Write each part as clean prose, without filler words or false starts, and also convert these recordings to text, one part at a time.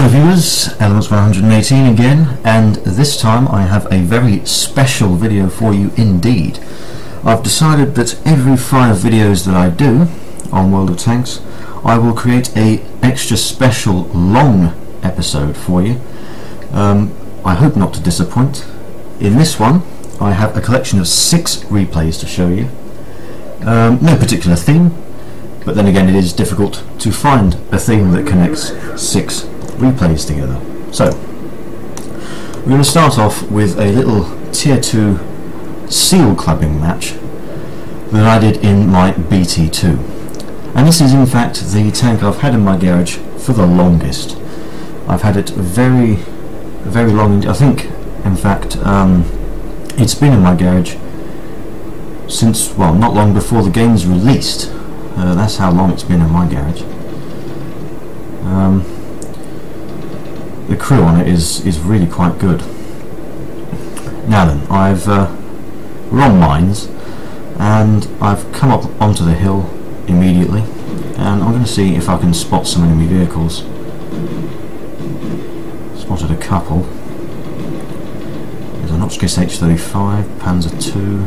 viewers, Elements 118 again, and this time I have a very special video for you indeed. I've decided that every 5 videos that I do on World of Tanks, I will create a extra special long episode for you. I hope not to disappoint. In this one I have a collection of 6 replays to show you. No particular theme, but then again it is difficult to find a theme that connects 6 replays together. So we're going to start off with a little tier 2 seal clubbing match that I did in my BT2, and this is in fact the tank I've had in my garage for the longest. I've had it very long. I think in fact it's been in my garage since, well, not long before the game's released. That's how long it's been in my garage. The crew on it is really quite good. Now then, we're on mines, and I've come up onto the hill immediately, and I'm going to see if I can spot some enemy vehicles. Spotted a couple. There's an Hotchkiss H-35, Panzer II.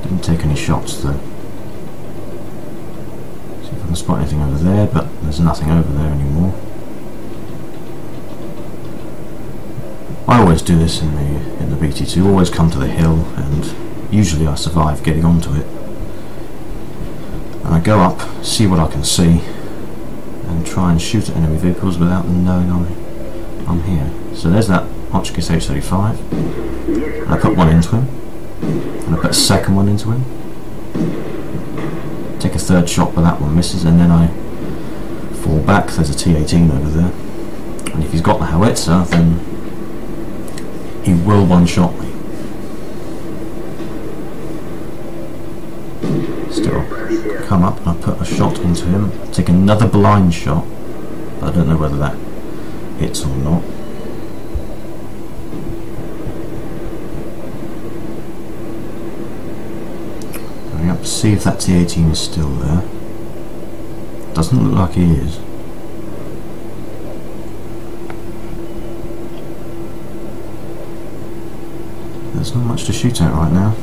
Didn't take any shots though. See if I can spot anything over there, but there's nothing over there anymore. I always do this in the BT2, always come to the hill, and usually I survive getting onto it. And I go up, see what I can see, and try and shoot at enemy vehicles without them knowing I'm here. So there's that Hotchkiss H-35, and I put one into him, and I put a second one into him, take a third shot, but that one misses, and then I fall back. There's a T-18 over there, and if he's got the howitzer, then he will one-shot me. Still, come up and I put a shot into him, take another blind shot, but I don't know whether that hits or not. Going up to see if that T-18 is still there. Doesn't look like he is. There's not much to shoot at right now.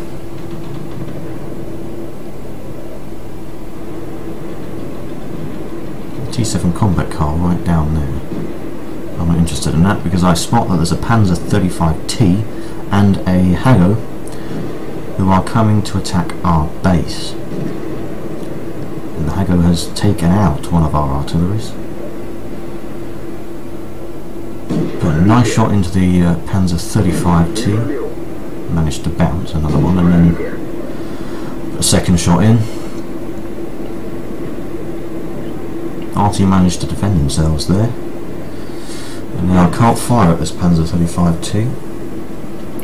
T7 combat car right down there. I'm not interested in that because I spot that there's a Panzer 35T and a Hago who are coming to attack our base. And the Hago has taken out one of our artilleries. Put a nice shot into the Panzer 35T. Managed to bounce another one, and then a second shot in. RT managed to defend themselves there, and now I can't fire at this Panzer 35T.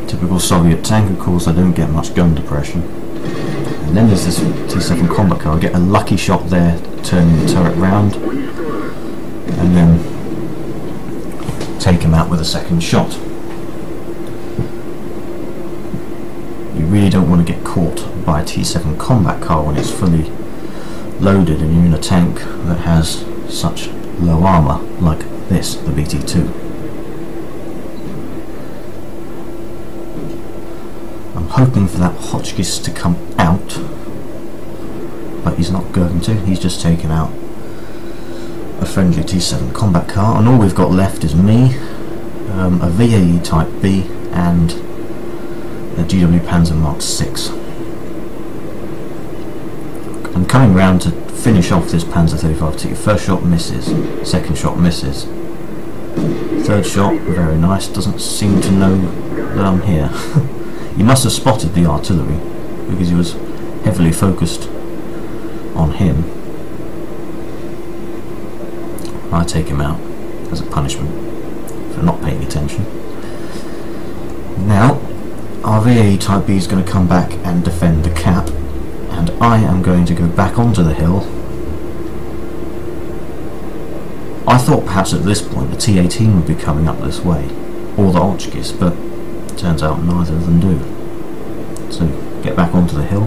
Typical Soviet tank, of course. I don't get much gun depression. And then there's this T7 combat car. I get a lucky shot there, turning the turret round, and then take him out with a second shot. You really don't want to get caught by a T7 combat car when it's fully loaded and you're in a tank that has such low armour like this, the BT2. I'm hoping for that Hotchkiss to come out, but he's not going to. He's just taken out a friendly T7 combat car, and all we've got left is me, a VAE Type B, and a GW Panzer Mark 6. I'm coming round to finish off this Panzer 35T. First shot misses, second shot misses, third shot, very nice, doesn't seem to know that I'm here. He must have spotted the artillery because he was heavily focused on him. I take him out as a punishment for not paying attention. Now our VAE Type B is going to come back and defend the cap, and I am going to go back onto the hill. I thought perhaps at this point the T-18 would be coming up this way, or the Hotchkiss, but turns out neither of them do. So get back onto the hill,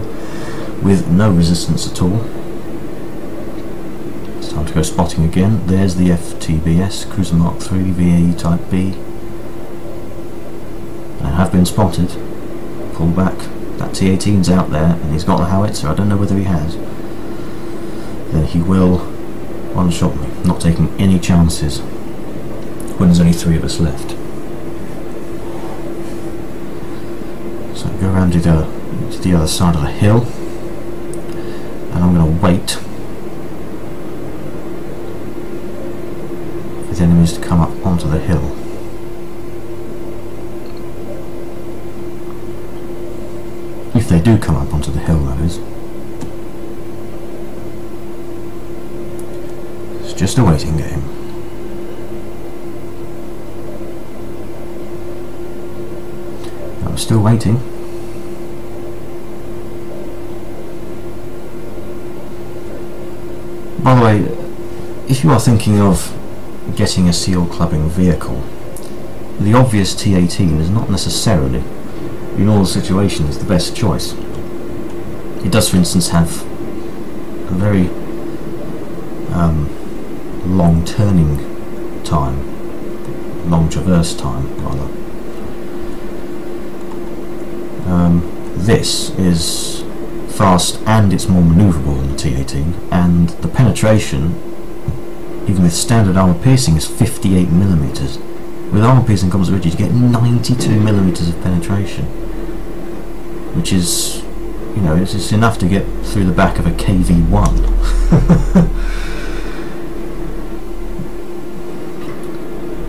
with no resistance at all. It's time to go spotting again. There's the FTBS, Cruiser Mark III, VAE Type B. I have been spotted. Pull back. That T-18's out there, and he's got the howitzer. I don't know whether he has. Then he will one-shot me. Not taking any chances when there's only 3 of us left. So I go around to the other side of the hill, and I'm going to wait for the enemies to come up onto the hill. If they do come up onto the hill, that is. It's just a waiting game. I'm still waiting. By the way, if you are thinking of getting a seal clubbing vehicle, the obvious T-18 is not necessarily, in all situations, the best choice. It does, for instance, have a very long turning time, long traverse time, rather. This is fast and it's more manoeuvrable than the T-18, and the penetration, even with standard armour piercing, is 58mm. With armour piercing composite rigid, you get 92mm of penetration, which is, you know, it's enough to get through the back of a KV-1.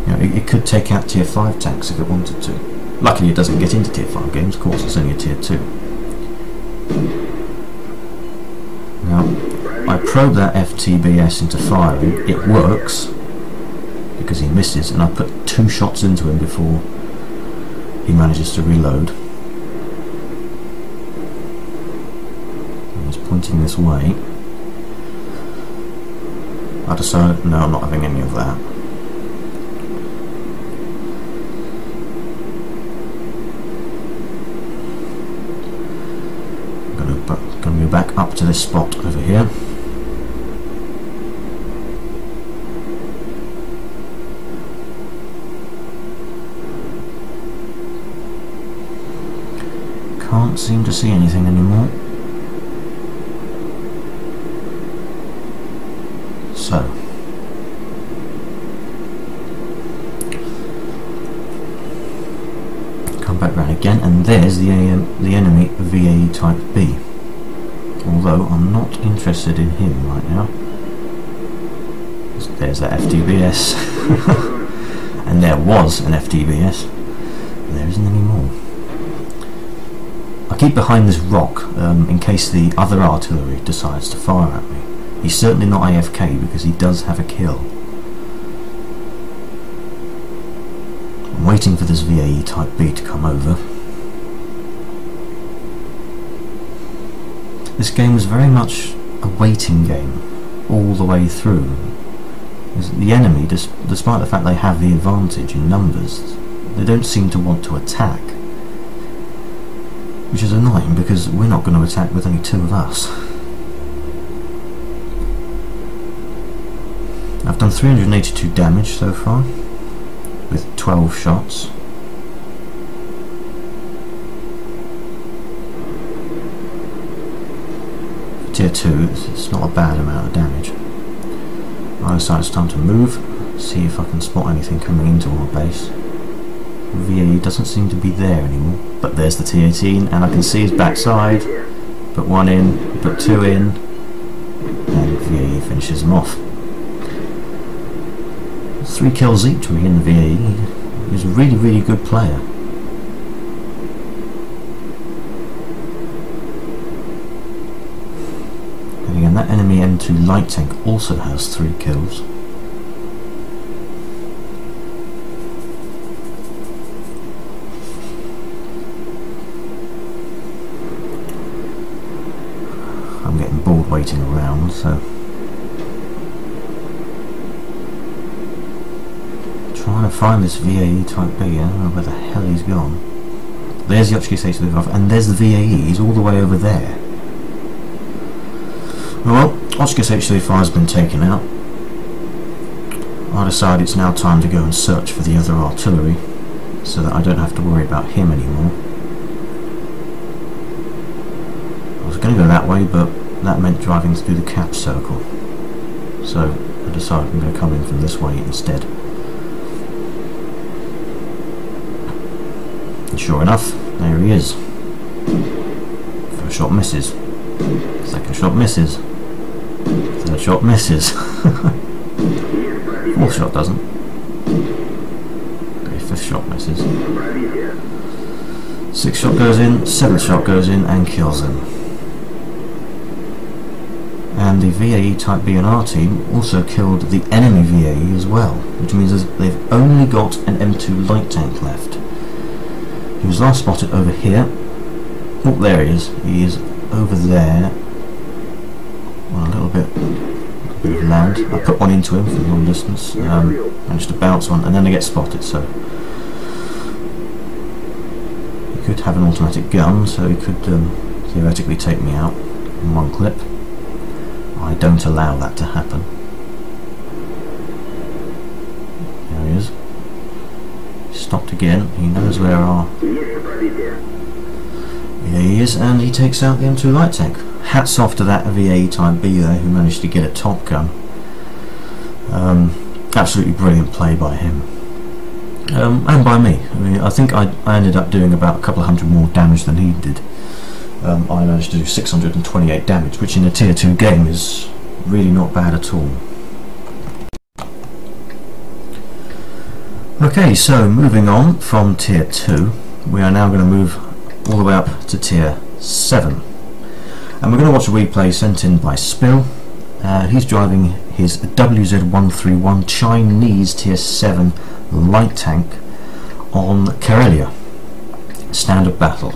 You know, it could take out tier 5 tanks if it wanted to. Luckily it doesn't get into tier 5 games, of course, it's only a tier 2. Now, I probe that FTBS into firing, it works, because he misses, and I put 2 shots into him before he manages to reload. He's pointing this way. I decided, no, I'm not having any of that. I'm going to go back up to this spot over here. Can't seem to see anything anymore. So, come back round again, and there's the enemy VAE Type B. Although I'm not interested in him right now. There's that FTBS. And there was an FTBS. There isn't any more. I keep behind this rock in case the other artillery decides to fire at me. He's certainly not AFK because he does have a kill. I'm waiting for this VAE Type B to come over. This game is very much a waiting game all the way through. The enemy, despite the fact they have the advantage in numbers, they don't seem to want to attack. Which is annoying because we're not going to attack with only 2 of us. I've done 382 damage so far with 12 shots. For tier 2 it's not a bad amount of damage. I decide it's time to move, see if I can spot anything coming into our base. VAE doesn't seem to be there anymore, but there's the T-18 and I can see his backside. Put 1 in, put 2 in, and VAE finishes him off. 3 kills each were in the VAE. He's a really, really good player. And again, that enemy M2 light tank also has 3 kills. I'm getting bored waiting around, so trying to find this VAE Type B. I don't know where the hell he's gone. There's the Ochki State of the Gulf, and there's the VAE. He's all the way over there. Well, Oshkosh HC-5 has been taken out. I decide it's now time to go and search for the other artillery, so that I don't have to worry about him anymore. I was going to go that way, but that meant driving through the cap circle. So I decided I'm going to come in from this way instead. And sure enough, there he is. First shot misses. Second shot misses. Third shot misses. Fourth shot doesn't. Okay, fifth shot misses. Sixth shot goes in, seventh shot goes in and kills him. And the VAE Type B&R team also killed the enemy VAE as well, which means they've only got an M2 light tank left. He was last spotted over here. Oh, there he is. He is over there. Well, a little bit of land. I put one into him from long distance. Managed to bounce one, and then they get spotted. So he could have an automatic gun, so he could theoretically take me out in one clip. I don't allow that to happen. There he is. Stopped again. He knows where our... There he is, and he takes out the M2 light tank. Hats off to that VAE Type B there, who managed to get a top gun. Absolutely brilliant play by him. And by me. I mean, I think I ended up doing about a couple of hundred more damage than he did. I managed to do 628 damage, which in a tier 2 game is really not bad at all. Okay, so moving on from tier 2, we are now going to move all the way up to tier 7. And we're going to watch a replay sent in by Spill. He's driving his WZ-131 Chinese tier 7 light tank on Karelia. Standard battle.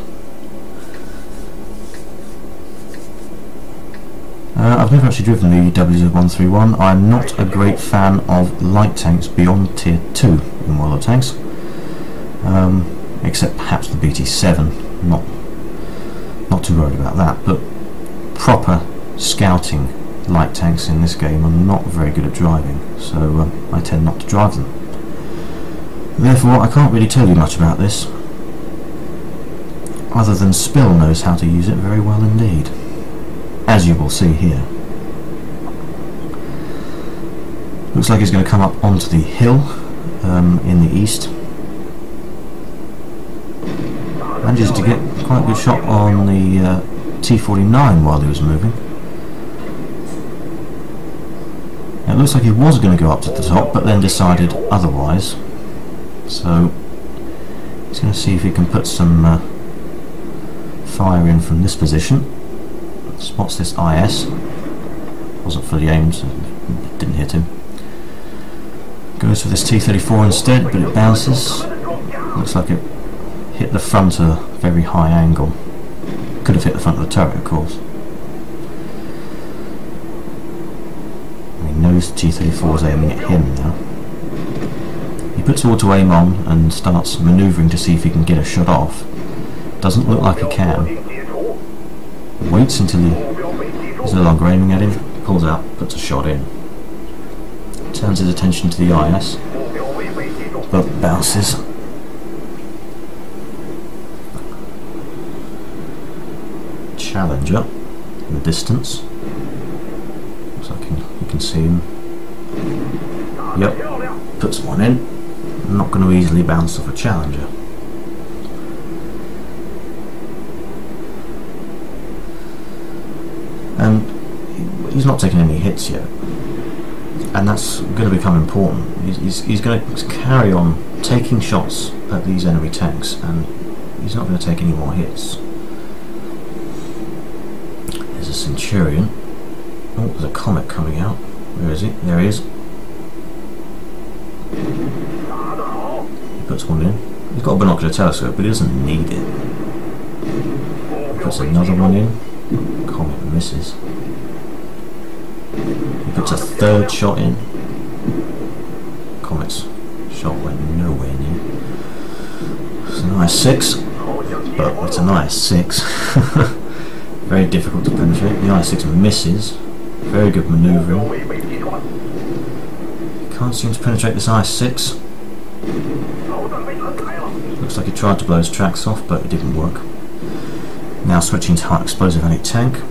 I've never actually driven the WZ-131. I'm not a great fan of light tanks beyond tier 2 in World of Tanks, except perhaps the BT-7. Not too worried about that, but proper scouting light tanks in this game are not very good at driving, so I tend not to drive them. Therefore, I can't really tell you much about this, other than Spill knows how to use it very well indeed, as you will see here. Looks like he's going to come up onto the hill in the east. Manages to get quite a good shot on the T-49 while he was moving. It looks like he was going to go up to the top, but then decided otherwise. So he's going to see if he can put some fire in from this position. Spots this IS. Wasn't fully aimed, so didn't hit him. Goes for this T-34 instead, but it bounces. Looks like it hit the front at a very high angle. Could have hit the front of the turret, of course. He knows the T-34 is aiming at him now. He puts auto aim on and starts manoeuvring to see if he can get a shot off. Doesn't look like he can. Waits until he's no longer aiming at him, pulls out, puts a shot in. Turns his attention to the IS, but bounces. Challenger in the distance. Looks like you can see him. Yep, puts one in. Not going to easily bounce off a Challenger. And he's not taking any hits yet, and that's going to become important. He's going to carry on taking shots at these enemy tanks, and he's not going to take any more hits. There's a Centurion. Oh, there's a Comet coming out. Where is he? There he is. He puts one in. He's got a binocular telescope, but he doesn't need it. He puts another one in. Comet misses. He puts a third shot in. Comet's shot went nowhere near. It's an IS-6, but it's an IS-6. Very difficult to penetrate. The IS-6 misses. Very good manoeuvring. Can't seem to penetrate this I-6. Looks like he tried to blow his tracks off, but it didn't work. Now switching to high explosive anti-tank.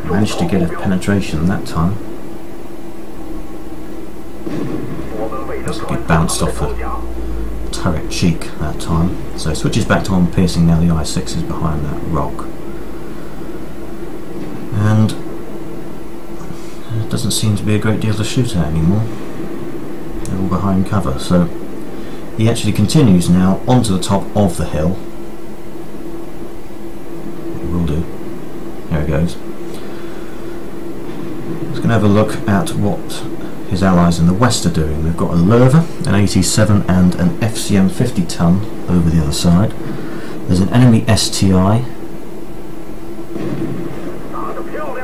Managed to get a penetration that time. Looks like it bounced off a turret cheek that time. So switches back to armor piercing. Now the I-6 is behind that rock. And there doesn't seem to be a great deal to shoot at anymore. They're all behind cover. So he actually continues now onto the top of the hill. It will do. There it goes. Let's going to have a look at what his allies in the west are doing. We've got a Löwe, an 87 and an FCM 50 ton over the other side. There's an enemy STI.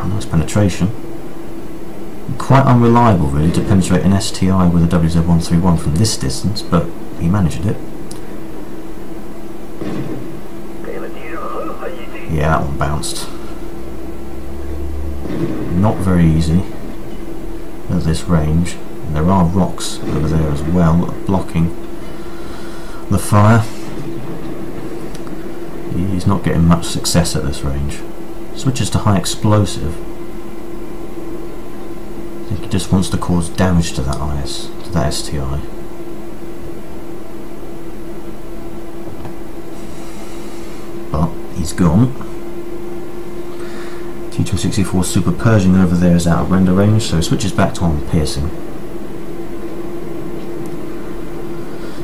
Nice penetration. Quite unreliable really to penetrate an STI with a WZ-131 from this distance, but he managed it. Yeah, that one bounced. Not very easy at this range. And there are rocks over there as well that are blocking the fire. He's not getting much success at this range. Switches to high explosive. I think he just wants to cause damage to that STI. But he's gone. T264 Super Pershing over there is out of render range, so switches back to armor piercing.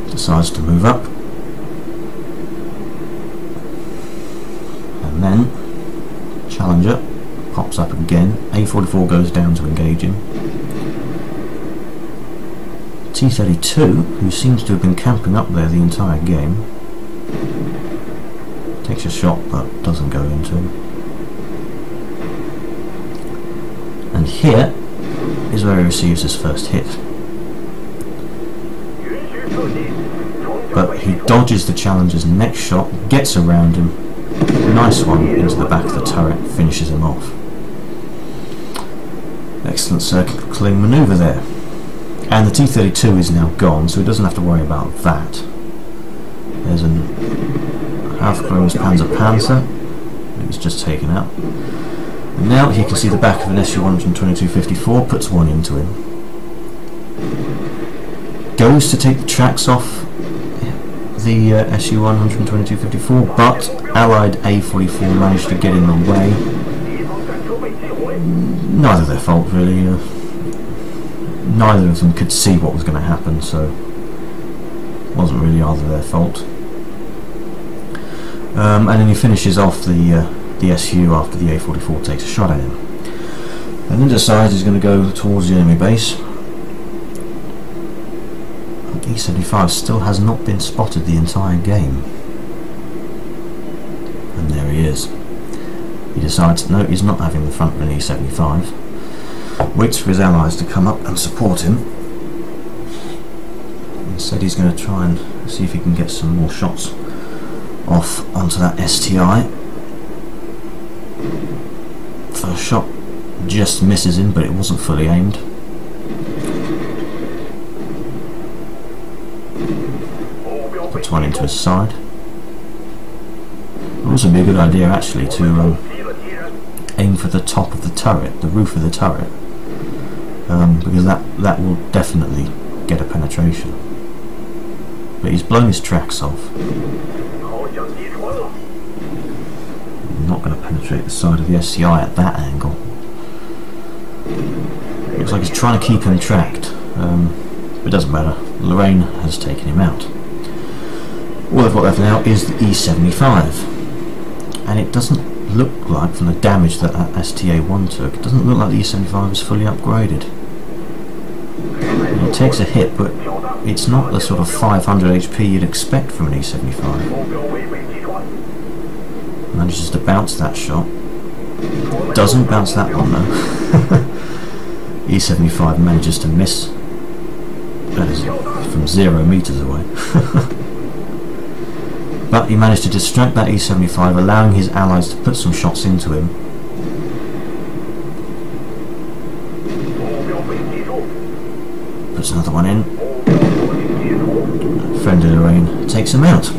Decides to move up. And then Challenger pops up again. A44 goes down to engage him. T32, who seems to have been camping up there the entire game, takes a shot but doesn't go into him. And here is where he receives his first hit. But he dodges the Challenger's next shot, gets around him. Nice one into the back of the turret, finishes him off. Excellent circling manoeuvre there. And the T32 is now gone, so he doesn't have to worry about that. There's an Half-Grown Panzer, it was just taken out. And now he can see the back of an SU-122-54, puts one into him. Goes to take the tracks off the SU-122-54, but Allied A44 managed to get in the way. Neither their fault really. Neither of them could see what was going to happen, so it wasn't really either their fault. And then he finishes off the SU after the A44 takes a shot at him. And then decides he's going to go towards the enemy base. E75 still has not been spotted the entire game. And there he is. He decides, no, he's not having the front of an E75. Waits for his allies to come up and support him. Instead he's going to try and see if he can get some more shots off onto that STI. First shot just misses him, but it wasn't fully aimed. Puts one into his side. It would also be a good idea actually to aim for the top of the turret, the roof of the turret, because that will definitely get a penetration. But he's blown his tracks off. Not going to penetrate the side of the SCI at that angle. Looks like he's trying to keep him tracked, but it doesn't matter. Lorraine has taken him out. All I've got left now is the E75, and it doesn't look like, from the damage that STA-1 took, it doesn't look like the E75 is fully upgraded. It takes a hit, but it's not the sort of 500 HP you'd expect from an E75. Manages to bounce that shot. Doesn't bounce that one though. E75 manages to miss. That is from 0 meters away. but he managed to distract that E-75, allowing his allies to put some shots into him. Puts another one in. Friend de Lorraine takes him out.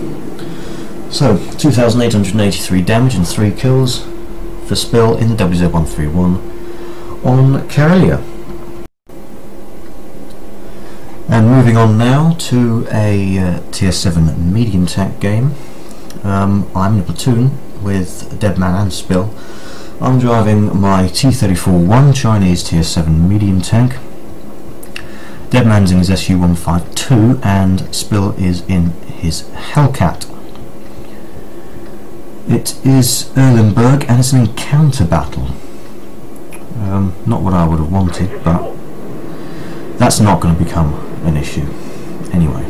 So 2,883 damage and 3 kills for Spill in the WZ-131 on Karelia. And moving on now to a TS7 medium tank game. I'm in a platoon with Deadman and Spill. I'm driving my T-34-1 Chinese TS7 medium tank. Deadman's in his Su-152 and Spill is in his Hellcat. It is Erlenberg and it's an encounter battle. Not what I would have wanted, but that's not going to become an issue anyway.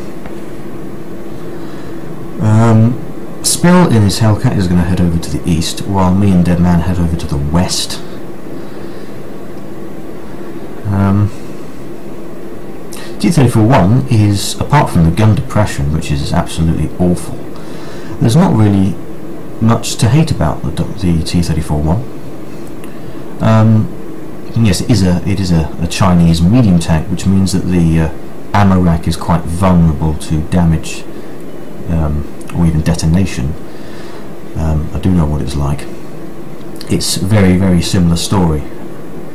Spill in his Hellcat is going to head over to the east, while me and Deadman head over to the west. T-34-1 is, apart from the gun depression, which is absolutely awful, there's not really much to hate about the T-34-1. Yes, it is a Chinese medium tank, which means that the ammo rack is quite vulnerable to damage or even detonation. I do know what it's like. It's very, very similar story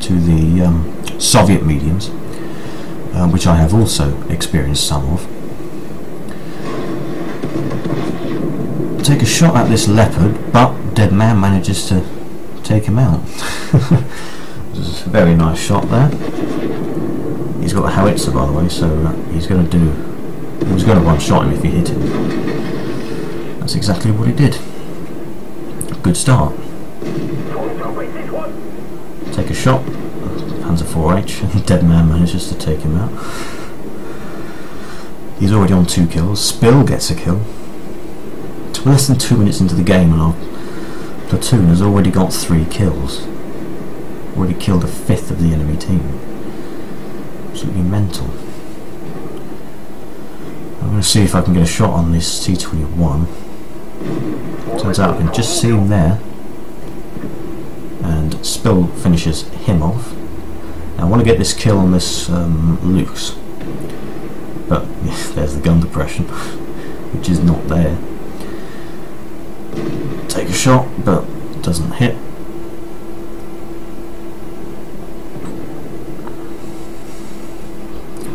to the Soviet mediums, which I have also experienced some of. Take a shot at this Leopard, but Deadman manages to take him out. This is a very nice shot there. He's got a howitzer, by the way, so he's going to one-shot him if he hit him. That's exactly what he did. Good start. Take a shot. Panzer 4H, and Deadman manages to take him out. He's already on 2 kills. Spill gets a kill. Less than 2 minutes into the game, and our platoon has already got 3 kills. Already killed a fifth of the enemy team. Absolutely mental. I'm going to see if I can get a shot on this T-21. Turns out I can just see him there, and Spill finishes him off. Now I want to get this kill on this Luke's, but there's the gun depression, which is not there. Take a shot, but it doesn't hit.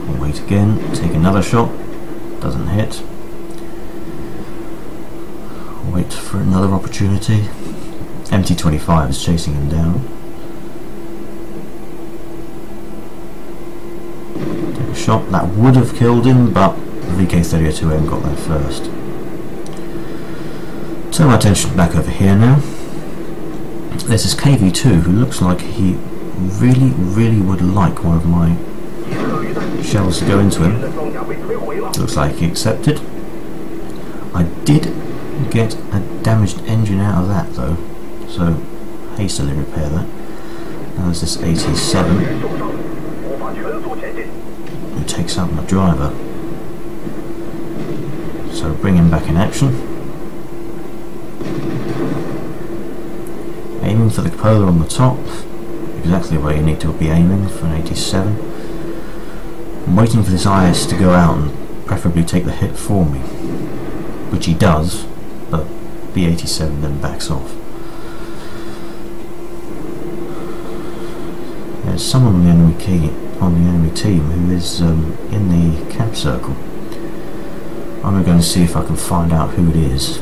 I'll wait again, take another shot, doesn't hit. I'll wait for another opportunity. MT-25 is chasing him down. Take a shot, that would have killed him, but the VK-32M got there first. Turn my attention back over here now. There's this KV-2 who looks like he really would like one of my shells to go into him. Looks like he accepted. I did get a damaged engine out of that though, so hastily repair that. Now there's this AT-7 who takes out my driver. So bring him back in action. Aiming for the cupola on the top, exactly where you need to be aiming for an 87. I'm waiting for this IS to go out and preferably take the hit for me, which he does, but the 87 then backs off. There's someone on the enemy team who is in the cap circle. I'm going to see if I can find out who it is.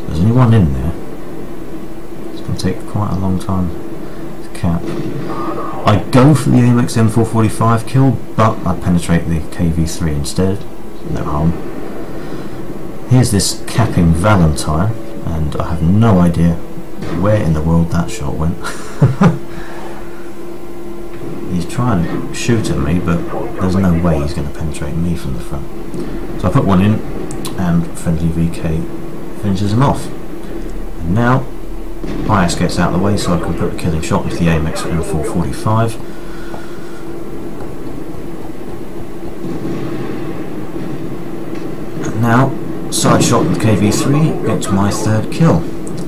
There's only one in there. It's going to take quite a long time to cap. I go for the AMX M445 kill, but I penetrate the KV-3 instead. No harm. Here's this capping Valentine, and I have no idea where in the world that shot went. He's trying to shoot at me, but there's no way he's going to penetrate me from the front. So I put one in, and friendly VK finishes him off. And now IS gets out of the way so I can put the killing shot into the AMX M445. Now, side shot with KV3 gets my third kill,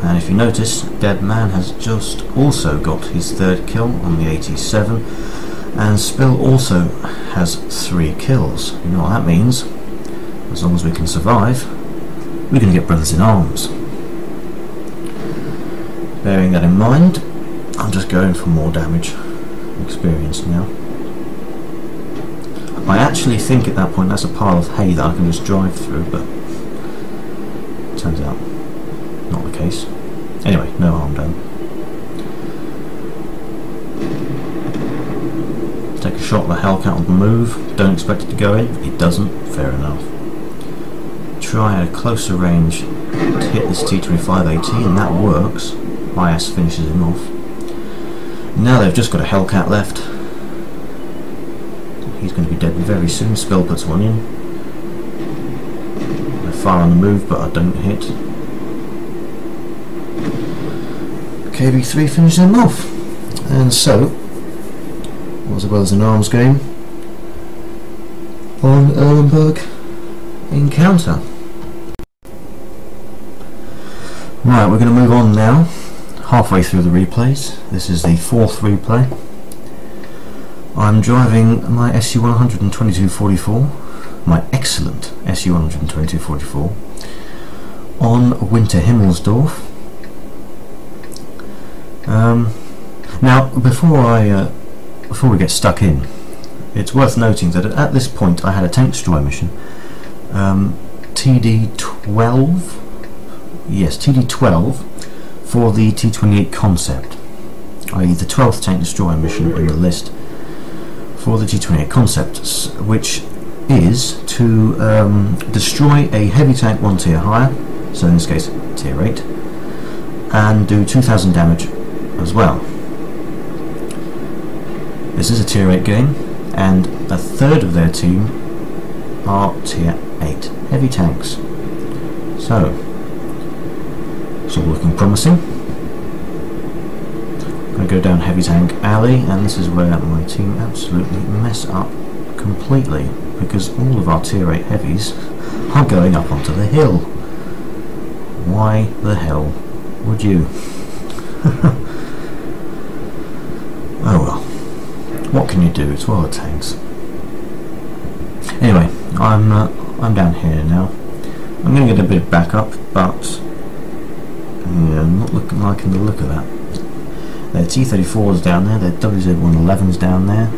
and if you notice, Dead Man has just also got his third kill on the 87, and Spill also has 3 kills. You know what that means? As long as we can survive, we're going to get brothers in arms. Bearing that in mind, I'm just going for more damage experience now. I actually think at that point that's a pile of hay that I can just drive through, but turns out not the case. Anyway, no harm done. Take a shot with the Hellcat on the move. Don't expect it to go in. It doesn't. Fair enough. Try at a closer range to hit this T-25AT, and that works. IS finishes him off. Now they've just got a Hellcat left. He's going to be dead very soon. Spill puts one in. I fire on the move, but I don't hit. KV3 finishes him off. And so, it was a Brothers in Arms game on Erlenberg Encounter. Right, we're going to move on now. Halfway through the replays. This is the 4th replay. I'm driving my SU-122-44, my excellent SU-122-44, on Winter Himmelsdorf. Now, before we get stuck in, it's worth noting that at this point I had a tank destroyer mission, TD-12. Yes, TD-12 for the T-28 concept, i.e. the 12th tank destroyer mission in the list for the T-28 concept, which is to destroy a heavy tank 1 tier higher, so in this case tier 8, and do 2,000 damage as well. This is a tier 8 game, and a third of their team are tier 8 heavy tanks. So it's all looking promising. I'm going to go down Heavy Tank Alley, and this is where my team absolutely mess up completely, because all of our tier 8 heavies are going up onto the hill. Why the hell would you? Oh well, what can you do? It's one of the tanks. Anyway, I'm down here now. I'm going to get a bit of backup, but yeah, I'm not liking the look of that. Their T-34's down there, their WZ-111's down there.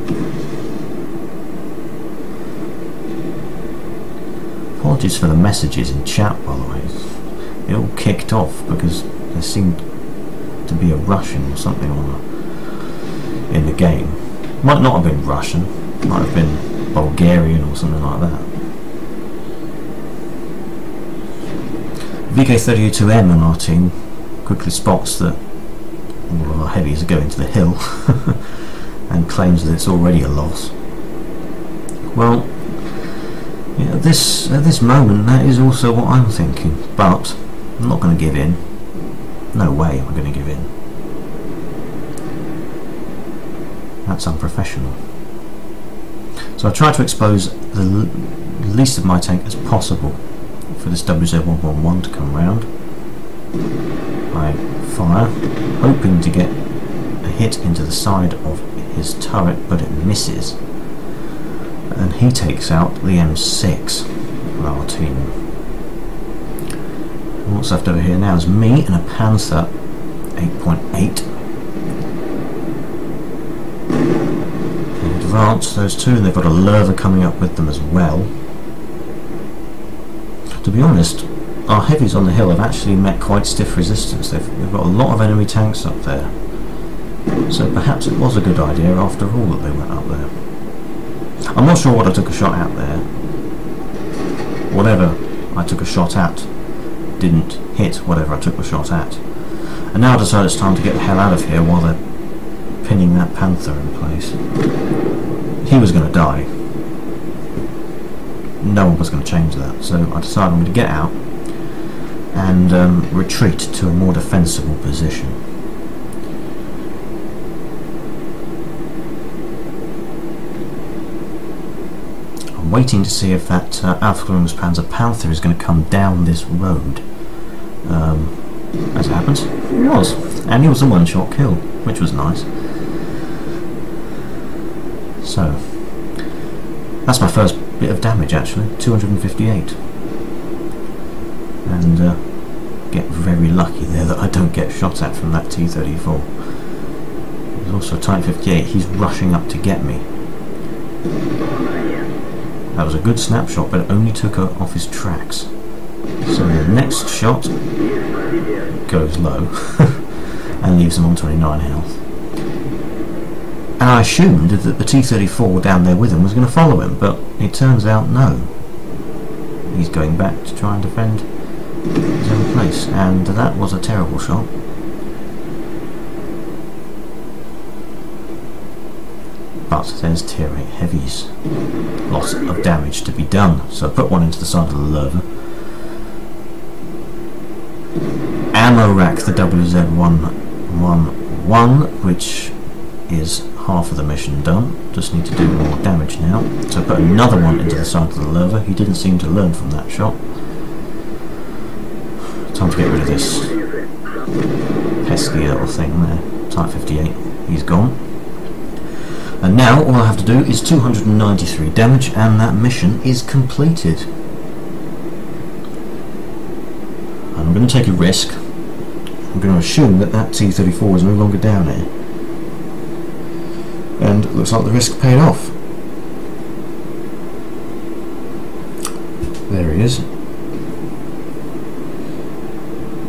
Apologies for the messages in chat, by the way. It all kicked off because there seemed to be a Russian or something in the game. Might not have been Russian, might have been Bulgarian or something like that. VK32M on our team quickly spots that all of our heavies are going to the hill and claims that it's already a loss. Well, yeah, at this moment that is also what I'm thinking, but I'm not going to give in. No way am I going to give in. That's unprofessional. So I try to expose the least of my tank as possible for this WZ-111 to come round. I fire, hoping to get a hit into the side of his turret, but it misses. And he takes out the M6 of our team. And what's left over here now is me and a Panzer 8.8. Advance those two, and they've got a Lerva coming up with them as well. To be honest, our heavies on the hill have actually met quite stiff resistance. They've got a lot of enemy tanks up there, so perhaps it was a good idea after all that they went up there. I'm not sure what I took a shot at there. Whatever I took a shot at didn't hit whatever I took the shot at, and now I decide it's time to get the hell out of here while they're pinning that Panther in place. He was going to die. No one was going to change that, so I decided I'm going to get out and retreat to a more defensible position. I'm waiting to see if that Alpha Panzer Panther is going to come down this road. As it happens, he was. And he was a one-shot kill, which was nice. So, that's my first bit of damage actually, 258. And get very lucky there that I don't get shot at from that T-34. There's also a Type 58, he's rushing up to get me. That was a good snapshot, but it only took her off his tracks. So the next shot goes low and leaves him on 29 health. And I assumed that the T-34 down there with him was going to follow him, but it turns out no. He's going back to try and defend his own place, and that was a terrible shot. But there's Tier 8 heavies. Lots of damage to be done, so I put one into the side of the Löwe. Ammo rack the WZ-111, which is half of the mission done. Just need to do more damage now. So I put another one into the side of the Löwe. He didn't seem to learn from that shot. Time to get rid of this pesky little thing there. Type 58. He's gone. And now all I have to do is 293 damage and that mission is completed. I'm going to take a risk. I'm going to assume that that T-34 is no longer down here. And it looks like the risk paid off. There he is.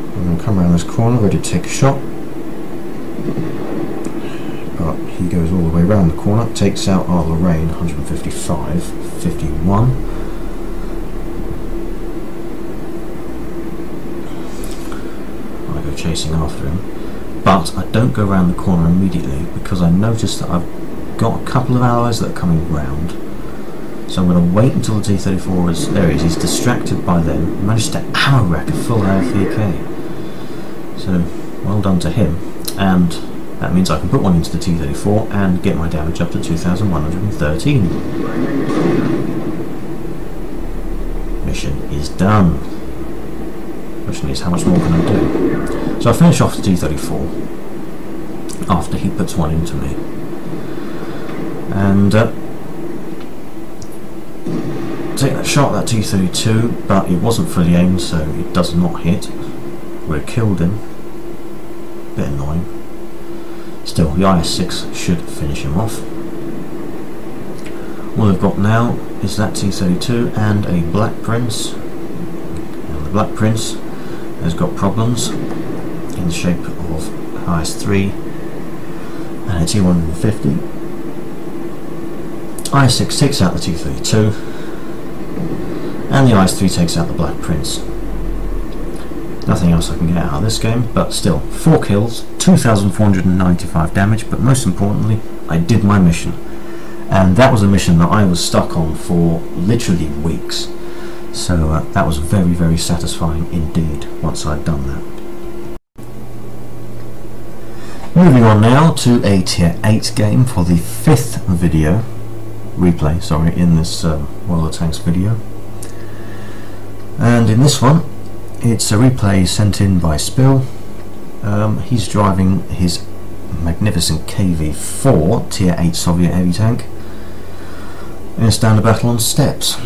I'm going to come around this corner, ready to take a shot. But he goes all the way around the corner, takes out our Lorraine, 155, 51. I go chasing after him. But I don't go around the corner immediately because I notice that I've got a couple of allies that are coming round. So I'm going to wait until the T-34 is... There he is, he's distracted by them. Managed to ammo rack a full AFVK. So, well done to him. And that means I can put one into the T-34 and get my damage up to 2,113. Mission is done. Question is, how much more can I do? So I finish off the T-34 after he puts one into me. And take that shot at that T-32, but it wasn't fully aimed, so it does not hit. Would have killed him. Bit annoying. Still, the IS-6 should finish him off. All I've got now is that T-32 and a Black Prince. And the Black Prince has got problems in the shape of IS-3 and a T-150. IS-6 takes out the T-32 and the IS-3 takes out the Black Prince. Nothing else I can get out of this game, but still, 4 kills, 2,495 damage, but most importantly, I did my mission. And that was a mission that I was stuck on for literally weeks. So that was very, very satisfying indeed once I'd done that. Moving on now to a Tier 8 game for the 5th replay, in this World of Tanks video. And in this one, it's a replay sent in by Spill. He's driving his magnificent KV-4 Tier 8 Soviet heavy tank in a standard battle on steppes.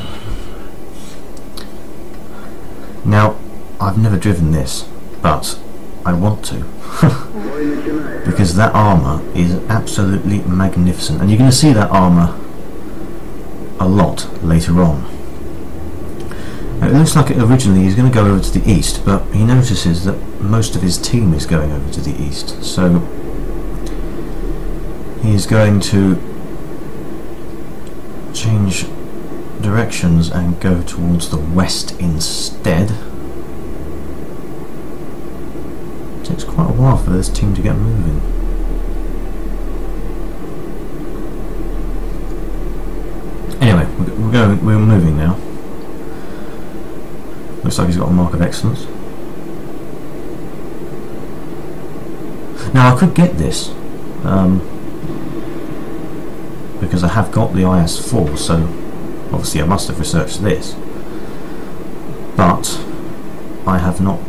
Now, I've never driven this, but I want to because that armour is absolutely magnificent, and you're going to see that armour a lot later on. It looks like originally he's going to go over to the east, but he notices that most of his team is going over to the east, so he's going to change directions and go towards the west instead. It takes quite a while for this team to get moving. Anyway, we're moving now. Looks like he's got a mark of excellence. Now I could get this because I have got the IS-4, so Obviously I must have researched this, but I have not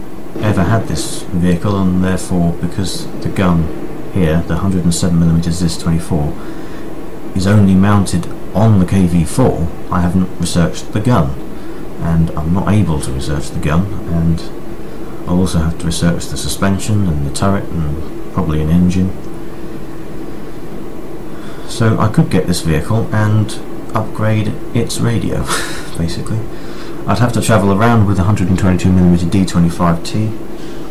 ever had this vehicle, and therefore, because the gun here, the 107mm ZIS-24, is only mounted on the KV-4, I haven't researched the gun, and I'm not able to research the gun, and I'll also have to research the suspension and the turret and probably an engine. So I could get this vehicle and upgrade its radio, basically. I'd have to travel around with a 122mm D25T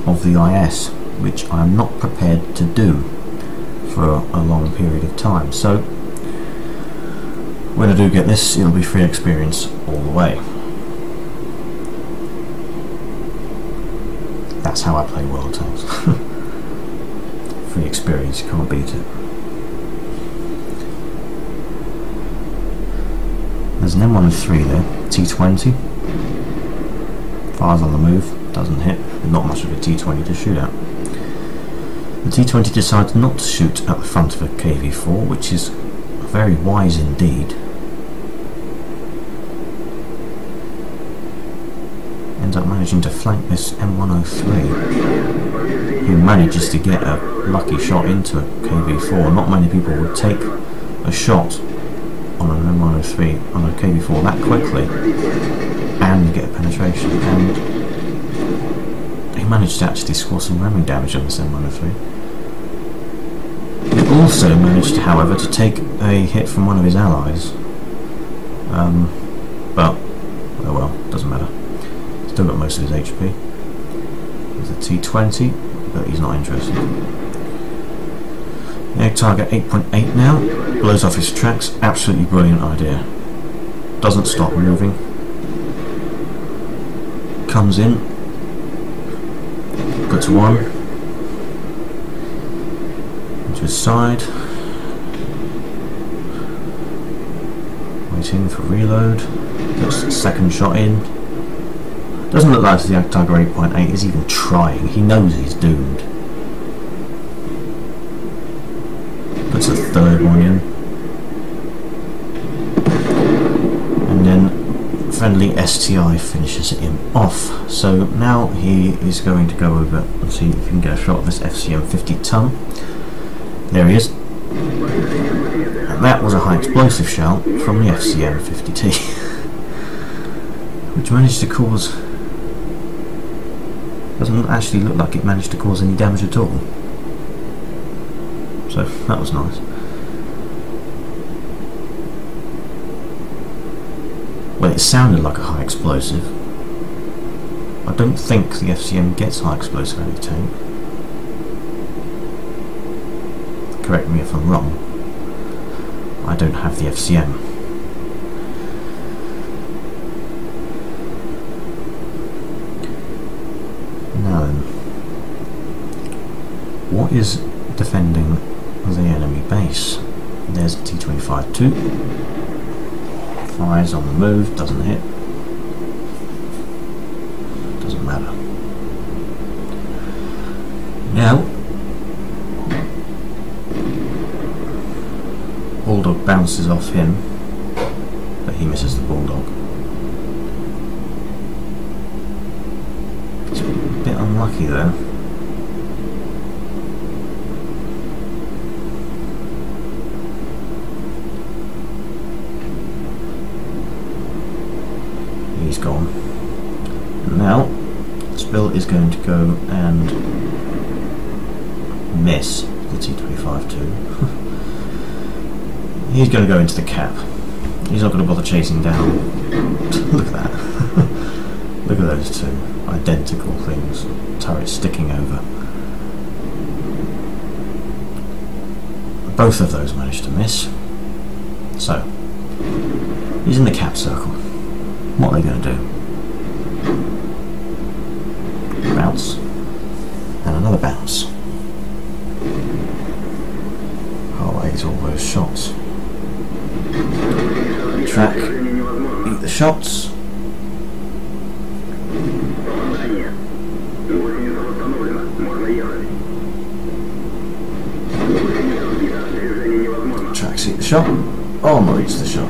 of the IS, which I'm not prepared to do for a long period of time. So when I do get this, it'll be free experience all the way. That's how I play World of Tanks. Free experience, you can't beat it. There's an M103 there, T20. Fires on the move, doesn't hit. Not much of a T20 to shoot at. The T20 decides not to shoot at the front of a KV-4, which is very wise indeed. Ends up managing to flank this M103, who manages to get a lucky shot into a KV-4. Not many people would take a shot on an M103 on a KV-4 that quickly and get a penetration, and he managed to actually score some ramming damage on this M103. He also managed, however, to take a hit from one of his allies, but oh well, doesn't matter. Still got most of his HP. There's a T20, but he's not interested. Egg target 8.8 now, blows off his tracks. Absolutely brilliant idea. Doesn't stop moving. Comes in, puts one into his side, waiting for reload, puts the second shot in. Doesn't look like the Egg target 8.8 is even trying. He knows he's doomed. Puts a third one in, and then friendly STI finishes him off. So now he is going to go over and see if he can get a shot of this FCM 50 ton. There he is, and that was a high explosive shell from the FCM 50T, which managed to cause, doesn't actually look like it managed to cause any damage at all. So that was nice. Well, it sounded like a high explosive. I don't think the FCM gets high explosive out of the tank. Correct me if I'm wrong. I don't have the FCM. Now then, what is defending the enemy base? There's a T25-2. Fires on the move, doesn't hit. Doesn't matter. Now, Bulldog bounces off him, but he misses the Bulldog. It's a bit unlucky there. He's gone. And now, Spill is going to go and miss the T25-2. He's going to go into the cap. He's not going to bother chasing down. Look at that. Look at those two identical things. Turrets sticking over. Both of those managed to miss. So, he's in the cap circle. What are they going to do? Bounce. And another bounce. Oh, eight all those shots. Track. Eat the shots. Tracks eat the shot. Almost eats the shot.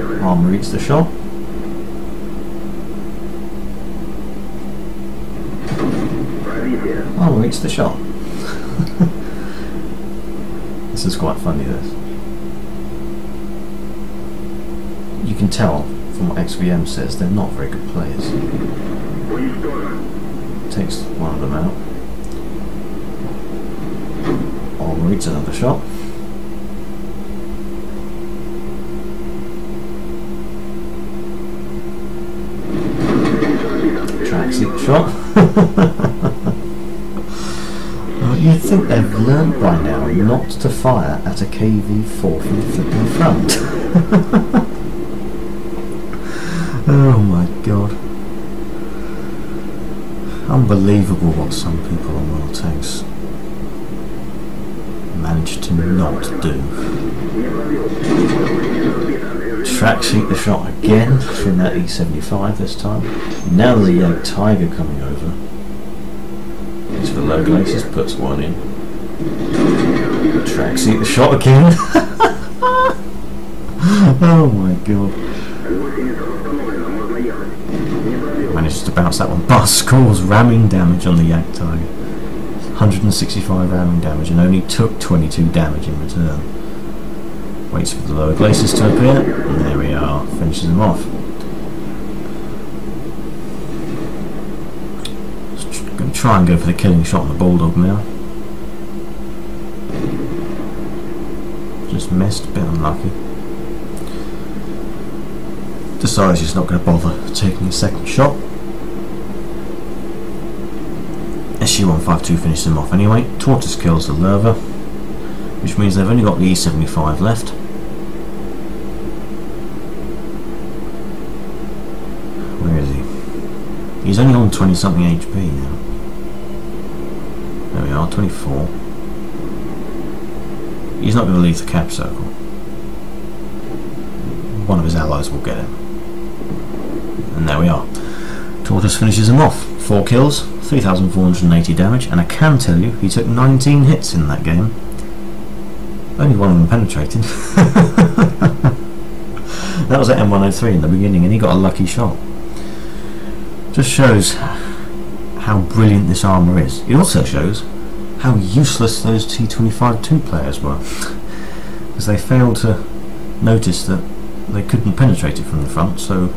Armour eats the shot. Armour eats the shot. This is quite funny, this. You can tell from what XVM says they're not very good players. Takes one of them out. Armour eats another shot. Tracksuit shot. You'd think they've learned by now not to fire at a KV-4 from the flipping front. Oh my god. Unbelievable what some people on World Tanks manage to not do. Tracksuit the shot again from that E75 this time. Now the Tiger coming over. It's for low glaciers, puts one in. Tracksuit the shot again. Oh my god. Manages to bounce that one, but scores ramming damage on the Yak Tiger. 165 ramming damage and only took 22 damage in return. Waits for the lower glaciers to appear, and there we are, finishes them off. Going to try and go for the killing shot on the Bulldog now. Just missed, a bit unlucky. Decides he's not going to bother taking a second shot. SU-152 finishes him off anyway. Tortoise kills the Lerva, which means they've only got the E75 left. Where is he? He's only on 20 something HP now. There we are, 24. He's not going to leave the cap circle. One of his allies will get him. And there we are. Tortoise finishes him off. 4 kills, 3,480 damage, and I can tell you he took 19 hits in that game. Only one of them penetrated. That was at M103 in the beginning, and he got a lucky shot. Just shows how brilliant this armour is. It also shows how useless those T25-2 players were, because they failed to notice that they couldn't penetrate it from the front. So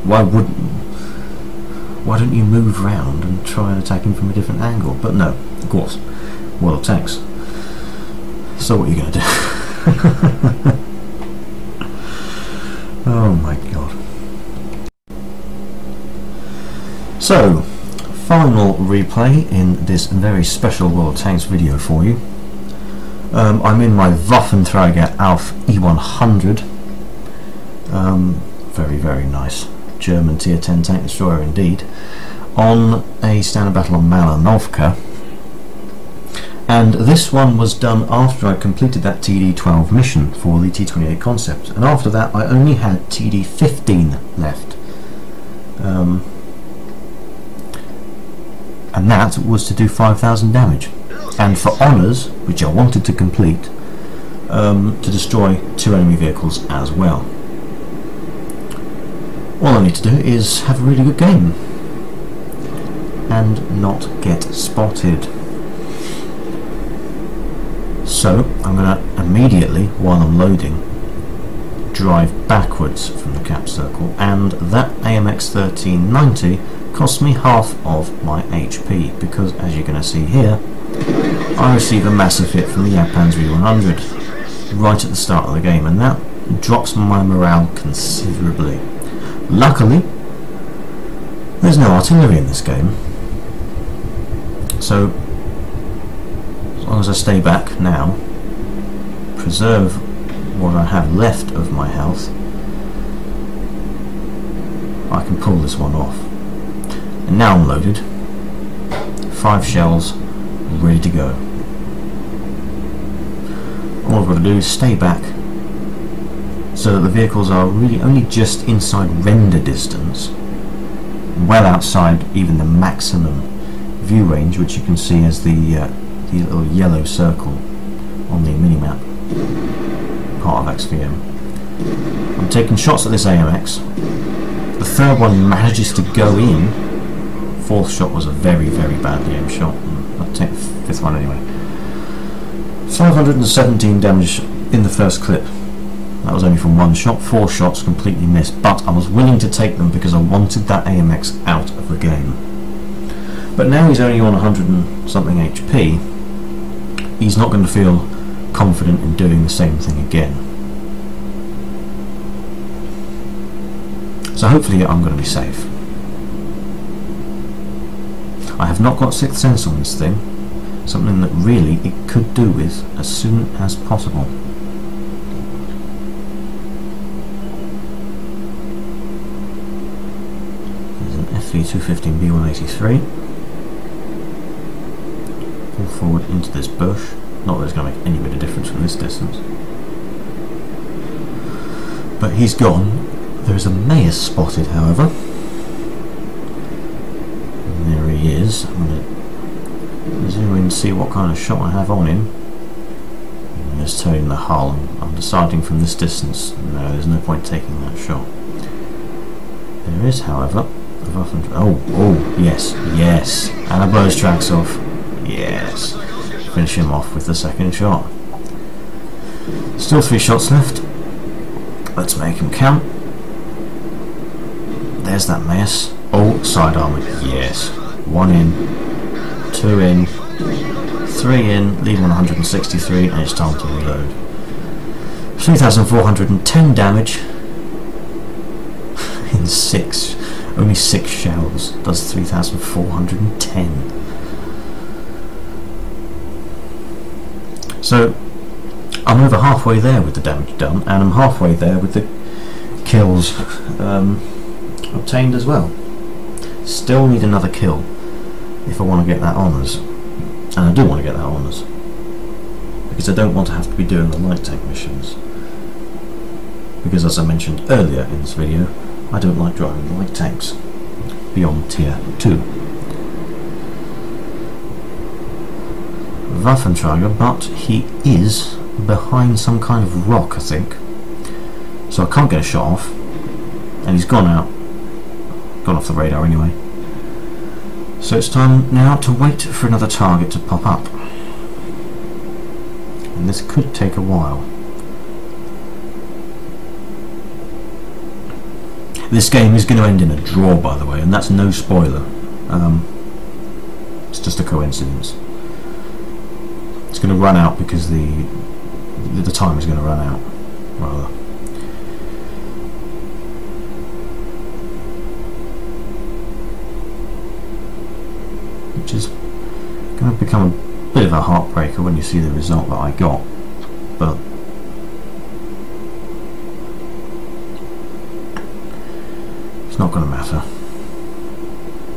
why don't you move round and try and attack him from a different angle? But no, of course, World Tanks. So what are you going to do? Oh my god. So, final replay in this very special World Tanks video for you. I'm in my Waffenträger Auf E100. Very, very nice German Tier 10 tank destroyer indeed, on a standard battle on Malinovka. And this one was done after I completed that TD12 mission for the T28 concept, and after that I only had TD15 left. And that was to do 5,000 damage, and for honours, which I wanted to complete, to destroy 2 enemy vehicles as well. All I need to do is have a really good game and not get spotted. So I'm going to immediately, while I'm loading, drive backwards from the cap circle, and that AMX 1390 costs me half of my HP, because as you're going to see here, I receive a massive hit from the Japan's V100 right at the start of the game, and that drops my morale considerably. Luckily, there's no artillery in this game, so as long as I stay back now, preserve what I have left of my health, I can pull this one off. And now I'm loaded, 5 shells, ready to go. All I've got to do is stay back, so that the vehicles are really only just inside render distance, well outside even the maximum view range, which you can see as the little yellow circle on the minimap, part of XVM. I'm taking shots at this AMX. The third one manages to go in. Fourth shot was a very, very badly aimed shot. I'll take the fifth one anyway. 517 damage in the first clip. That was only from one shot. 4 shots completely missed, but I was willing to take them because I wanted that AMX out of the game. But now he's only on 100 and something HP. He's not going to feel confident in doing the same thing again. So hopefully I'm going to be safe. I have not got Sixth Sense on this thing, something that really it could do with as soon as possible. There's an FV215B183. Pull forward into this bush. Not that it's going to make any bit of difference from this distance. But he's gone. There is a Mayus spotted, however. And there he is. I'm going to zoom in and see what kind of shot I have on him. I'm just turning the hull. I'm deciding from this distance, no, there's no point taking that shot. There is, however, a Waffen... Oh, yes, yes. And I blow his tracks off. Yes. Finish him off with the second shot. Still 3 shots left. Let's make him count. There's that mess. Oh, side armor. Yes. 1 in, 2 in, 3 in, leaving 163, and it's time to reload. 3,410 damage in 6. Only 6 shells does 3,410. So I'm over halfway there with the damage done, and I'm halfway there with the kills obtained as well. Still need another kill if I want to get that honours, and I do want to get that honours because I don't want to have to be doing the light tank missions, because as I mentioned earlier in this video, I don't like driving light tanks beyond tier 2. Waffenträger, but he is behind some kind of rock, I think, so I can't get a shot off, and he's gone off the radar anyway. So it's time now to wait for another target to pop up, and this could take a while. This game is going to end in a draw, by the way, and that's no spoiler. It's just a coincidence. It's going to run out because the time is going to run out, rather. Which is going to become a bit of a heartbreaker when you see the result that I got, but it's not going to matter.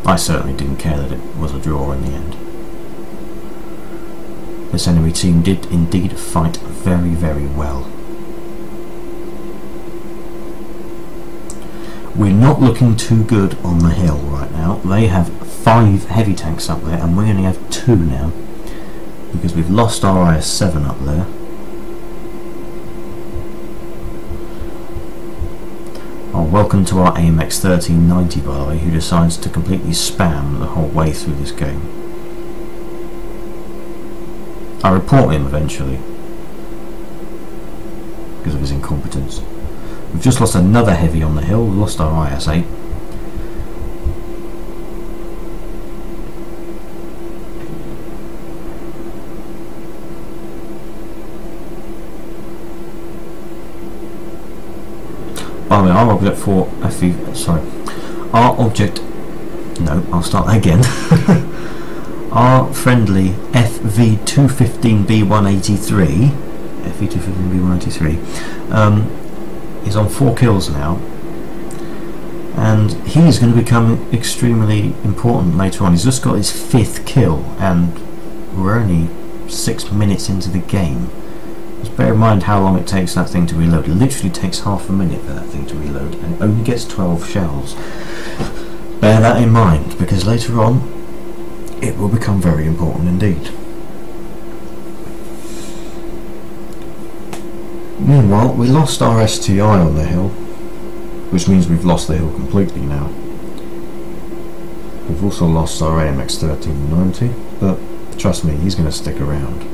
I certainly didn't care that it was a draw in the end. This enemy team did indeed fight very, very well. We're not looking too good on the hill right now. They have 5 heavy tanks up there, and we only have 2 now, because we've lost our IS-7 up there. Oh, welcome to our AMX 1390, by the way, who decides to completely spam the whole way through this game. I report him eventually because of his incompetence. We've just lost another heavy on the hill. We've lost our IS-8. By the way, our object for I'll start that again. Our friendly FV215B183 is on 4 kills now, and he's going to become extremely important later on. He's just got his 5th kill, and we're only 6 minutes into the game. Just bear in mind how long it takes that thing to reload. It literally takes half a minute for that thing to reload, and it only gets 12 shells. Bear that in mind, because later on it will become very important indeed. Meanwhile, we lost our STI on the hill, which means we've lost the hill completely now. We've also lost our AMX 1390, but trust me, he's going to stick around.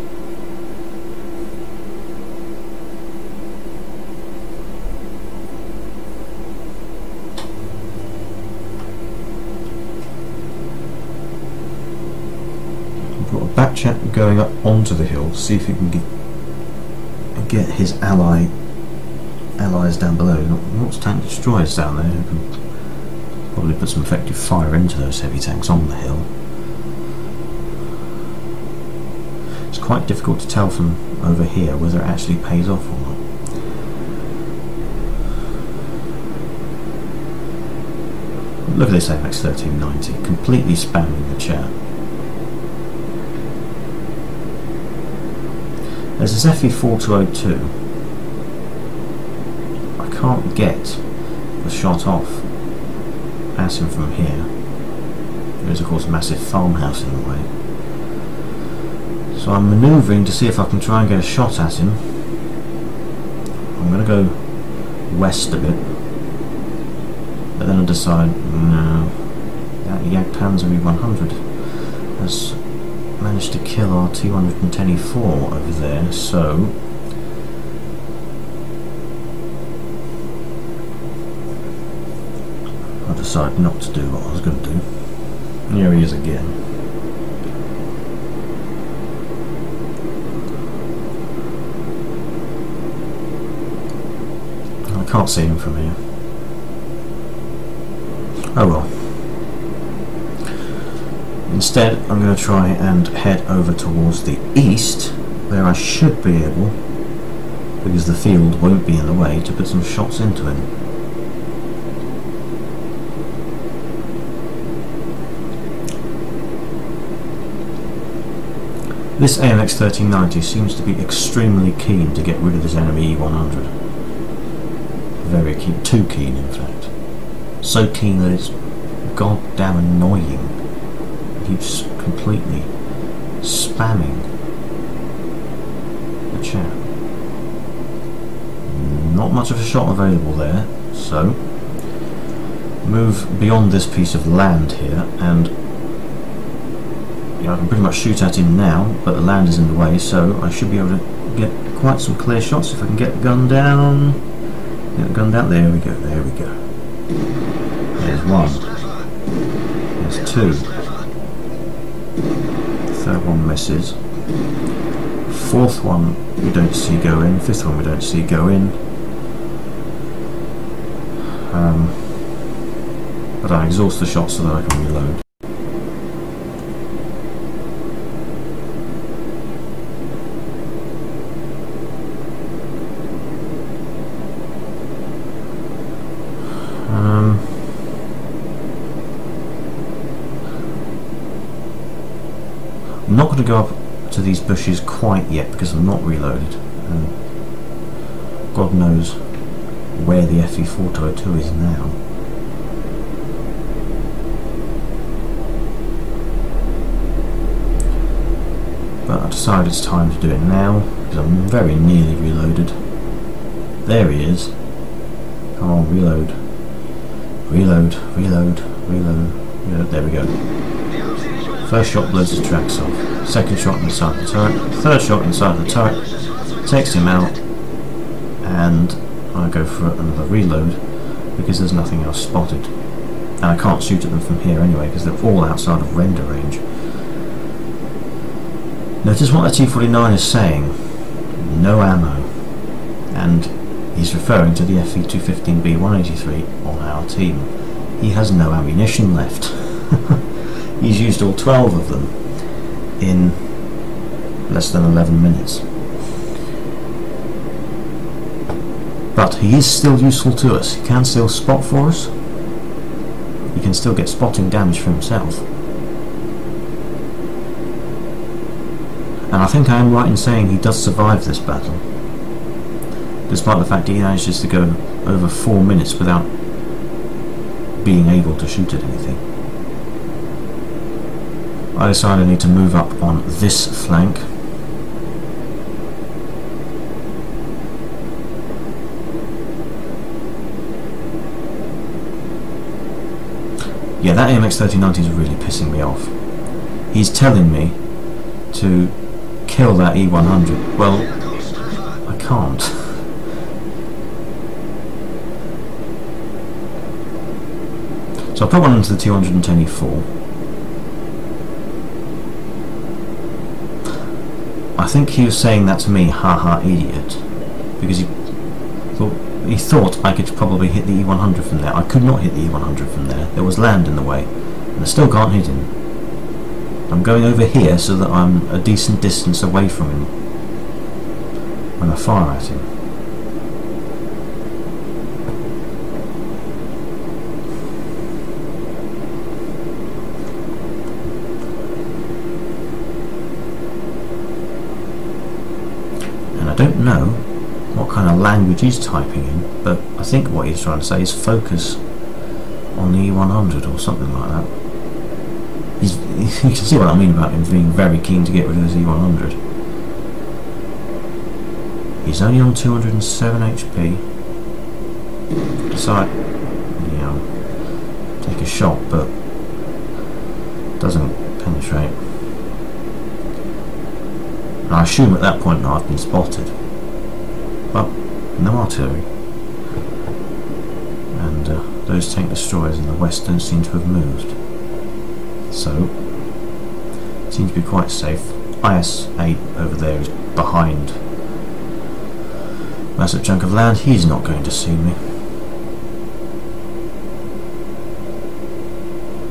We've got a back chat going up onto the hill to see if we can get his allies down below. Lots of tank destroyers down there who can probably put some effective fire into those heavy tanks on the hill. It's quite difficult to tell from over here whether it actually pays off or not. Look at this AMX 1390 completely spamming the chat. There's this FE4202. I can't get the shot off at him from here. There is of course a massive farmhouse in the way. So I'm manoeuvring to see if I can try and get a shot at him. I'm going to go west a bit. But then I decide, no, that Jagdpanzer E100 has managed to kill our T110E4 over there, so I decided not to do what I was going to do. Here he is again. I can't see him from here. Oh well. Instead, I'm going to try and head over towards the east, where I should be able, because the field won't be in the way, to put some shots into him. This AMX 1390 seems to be extremely keen to get rid of this enemy E100. Very keen, too keen in fact. So keen that it's goddamn annoying. Keeps completely spamming the chat. Not much of a shot available there, so move beyond this piece of land here, and I can pretty much shoot at him now, but the land is in the way, so I should be able to get quite some clear shots if I can get the gun down. Get the gun down. There we go. There we go. There's one. There's two. Third one misses. Fourth one we don't see go in. Fifth one we don't see go in. But I exhaust the shot so that I can reload. I'm not going to go up to these bushes quite yet because I'm not reloaded, and God knows where the FE4202 is now. But I decided it's time to do it now because I'm very nearly reloaded. There he is. Come on, reload. Reload, reload, reload, reload. There we go. First shot blows his tracks off. Second shot inside the turret. Third shot inside the turret. Takes him out. And I go for another reload because there's nothing else spotted. And I can't shoot at them from here anyway because they're all outside of render range. Notice what the T49 is saying. No ammo. And he's referring to the FE215B183 on our team. He has no ammunition left. He's used all 12 of them in less than 11 minutes. But he is still useful to us. He can still spot for us. He can still get spotting damage for himself. And I think I am right in saying he does survive this battle, despite the fact he manages to go over 4 minutes without being able to shoot at anything. I decide I need to move up on this flank. Yeah, that AMX 1390 is really pissing me off. He's telling me to kill that E100. Well, I can't. So I'll put one into the T110E4. I think he was saying that to me, haha idiot, because he thought I could probably hit the E100 from there. I could not hit the E100 from there. There was land in the way, and I still can't hit him. I'm going over here so that I'm a decent distance away from him when I fire at him. And I don't know what kind of language he's typing in, but I think what he's trying to say is focus on the E100 or something like that. You can see what I mean about him being very keen to get rid of his E100. He's only on 207 HP. Decide, take a shot, but doesn't penetrate. And I assume at that point now I've been spotted. Well, no artillery. And those tank destroyers in the west don't seem to have moved. So, it seems to be quite safe. IS-8 over there is behind massive chunk of land. He's not going to see me.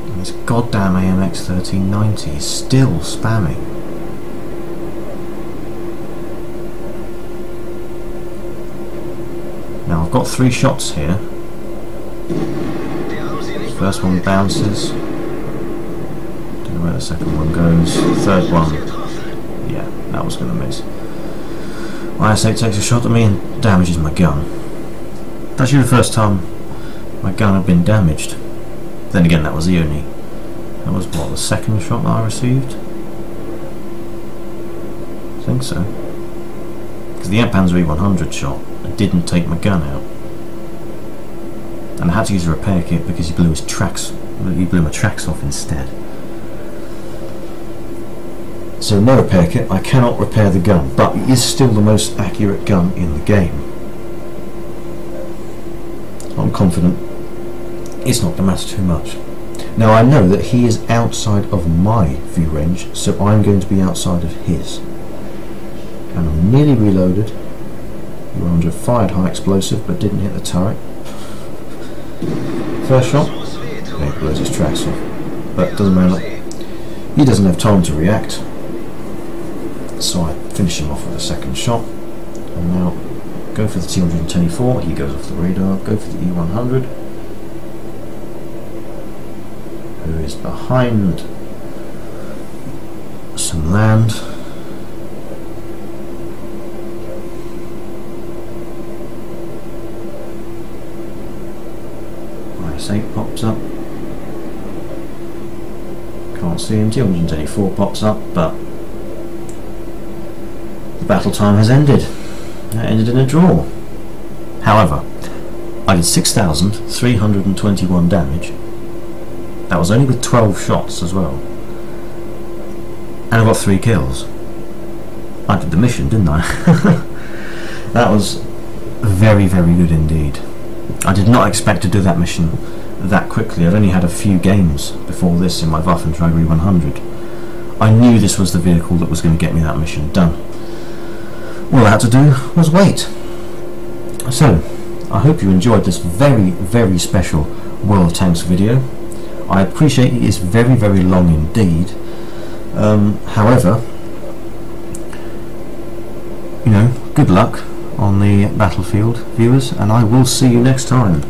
And this goddamn AMX 1390 is still spamming. Now I've got 3 shots here. First one bounces. Where the second one goes. Third one, yeah, that was going to miss. IS-8 takes a shot at me and damages my gun. That's actually the first time my gun had been damaged. Then again, that was the only. That was what, the second shot that I received? I think so. Because the Panzer E100 shot didn't take my gun out, and I had to use a repair kit because he blew his tracks. He blew my tracks off instead. So no repair kit, I cannot repair the gun, but it is still the most accurate gun in the game. I'm confident it's not going to matter too much. Now I know that he is outside of my view range, so I'm going to be outside of his. And I'm nearly reloaded. E100 fired high explosive but didn't hit the turret. First shot, yeah, he blows his tracks off. But doesn't matter. He doesn't have time to react. So I finish him off with a second shot, and now go for the T110E4, he goes off the radar, go for the E100, who is behind some land. IS-8 pops up, can't see him, T110E4 pops up, but battle time has ended. It ended in a draw. However, I did 6,321 damage. That was only with 12 shots as well. And I got 3 kills. I did the mission, didn't I? That was very, very good indeed. I did not expect to do that mission that quickly. I'd only had a few games before this in my Waffenträger E100. I knew this was the vehicle that was going to get me that mission done. All I had to do was wait. So, I hope you enjoyed this very, very special World of Tanks video. I appreciate it is very, very long indeed. However, good luck on the battlefield, viewers, and I will see you next time.